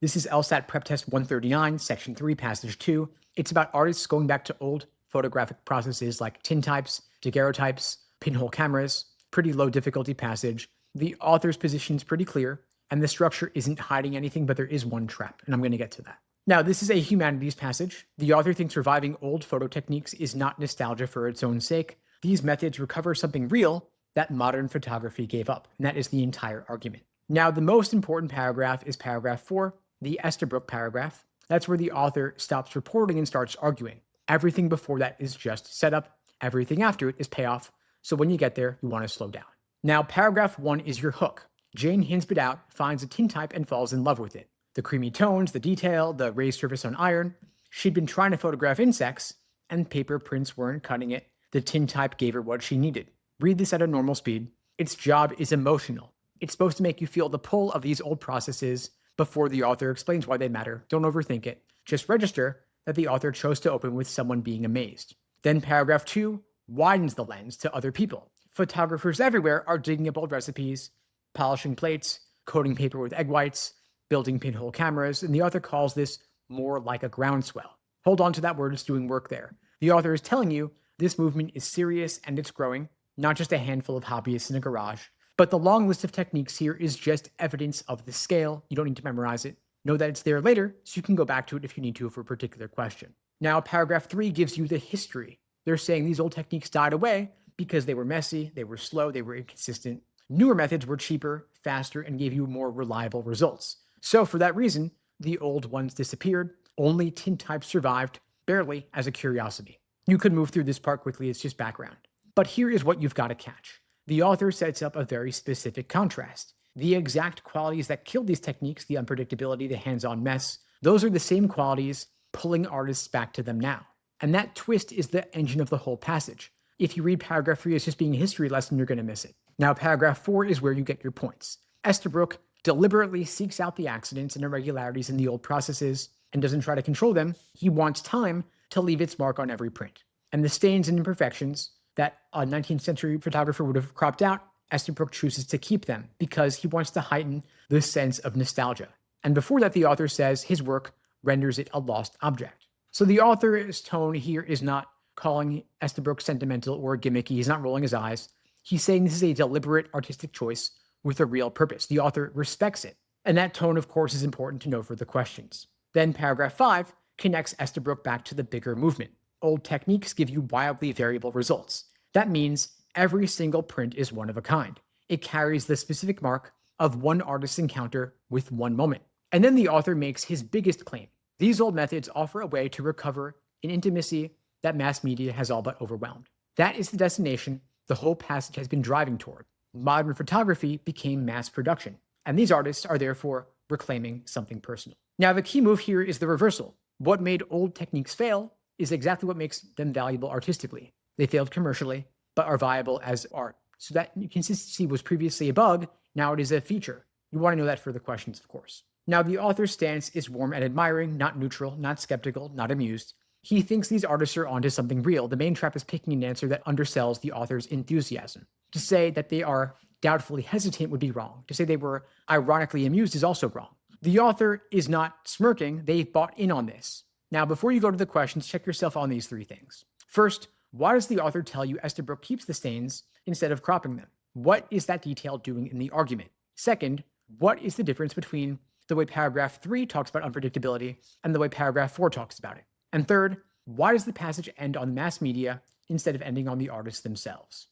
This is LSAT PrepTest 139, Section 3, Passage 2. It's about artists going back to old photographic processes like tintypes, daguerreotypes, pinhole cameras. Pretty low difficulty passage. The author's position is pretty clear, and the structure isn't hiding anything, but there is one trap, and I'm going to get to that. Now, this is a humanities passage. The author thinks reviving old photo techniques is not nostalgia for its own sake. These methods recover something real that modern photography gave up, and that is the entire argument. Now, the most important paragraph is paragraph 4, the Estabrook paragraph. That's where the author stops reporting and starts arguing. Everything before that is just setup. Everything after it is payoff. So when you get there, you want to slow down. Now, paragraph 1 is your hook. Jane Hinsbit out, finds a tintype and falls in love with it. The creamy tones, the detail, the raised surface on iron. She'd been trying to photograph insects, and paper prints weren't cutting it. The tintype gave her what she needed. Read this at a normal speed. Its job is emotional. It's supposed to make you feel the pull of these old processes before the author explains why they matter. Don't overthink it. Just register that the author chose to open with someone being amazed. Then paragraph 2 widens the lens to other people. Photographers everywhere are digging up old recipes, polishing plates, coating paper with egg whites, building pinhole cameras, and the author calls this more like a groundswell. Hold on to that word, it's doing work there. The author is telling you this movement is serious and it's growing, not just a handful of hobbyists in a garage. But the long list of techniques here is just evidence of the scale. You don't need to memorize it. Know that it's there later, so you can go back to it if you need to for a particular question. Now, paragraph 3 gives you the history. They're saying these old techniques died away because they were messy, they were slow, they were inconsistent. Newer methods were cheaper, faster, and gave you more reliable results. So for that reason, the old ones disappeared. Only tintypes survived, barely as a curiosity. You could move through this part quickly, it's just background. But here is what you've got to catch. The author sets up a very specific contrast. The exact qualities that killed these techniques, the unpredictability, the hands-on mess, those are the same qualities pulling artists back to them now. And that twist is the engine of the whole passage. If you read paragraph 3 as just being a history lesson, you're going to miss it. Now, paragraph 4 is where you get your points. Estabrook deliberately seeks out the accidents and irregularities in the old processes and doesn't try to control them. He wants time to leave its mark on every print. And the stains and imperfections that a 19th century photographer would have cropped out, Estabrook chooses to keep them because he wants to heighten the sense of nostalgia. And before that, the author says his work renders it a lost object. So the author's tone here is not calling Estabrook sentimental or gimmicky. He's not rolling his eyes. He's saying this is a deliberate artistic choice with a real purpose. The author respects it. And that tone, of course, is important to know for the questions. Then paragraph 5 connects Estabrook back to the bigger movement. Old techniques give you wildly variable results. That means every single print is one of a kind. It carries the specific mark of one artist's encounter with one moment. And then the author makes his biggest claim. These old methods offer a way to recover an intimacy that mass media has all but overwhelmed. That is the destination the whole passage has been driving toward. Modern photography became mass production, and these artists are therefore reclaiming something personal. Now, the key move here is the reversal. What made old techniques fail is exactly what makes them valuable artistically. They failed commercially, but are viable as art. So that consistency was previously a bug, now it is a feature. You want to know that for the questions, of course. Now, the author's stance is warm and admiring, not neutral, not skeptical, not amused. He thinks these artists are onto something real. The main trap is picking an answer that undersells the author's enthusiasm. To say that they are doubtfully hesitant would be wrong. To say they were ironically amused is also wrong. The author is not smirking. They've bought in on this. Now, before you go to the questions, check yourself on these 3 things. First, why does the author tell you Estabrook keeps the stains instead of cropping them? What is that detail doing in the argument? Second, what is the difference between the way paragraph 3 talks about unpredictability and the way paragraph 4 talks about it? And third, why does the passage end on mass media instead of ending on the artists themselves?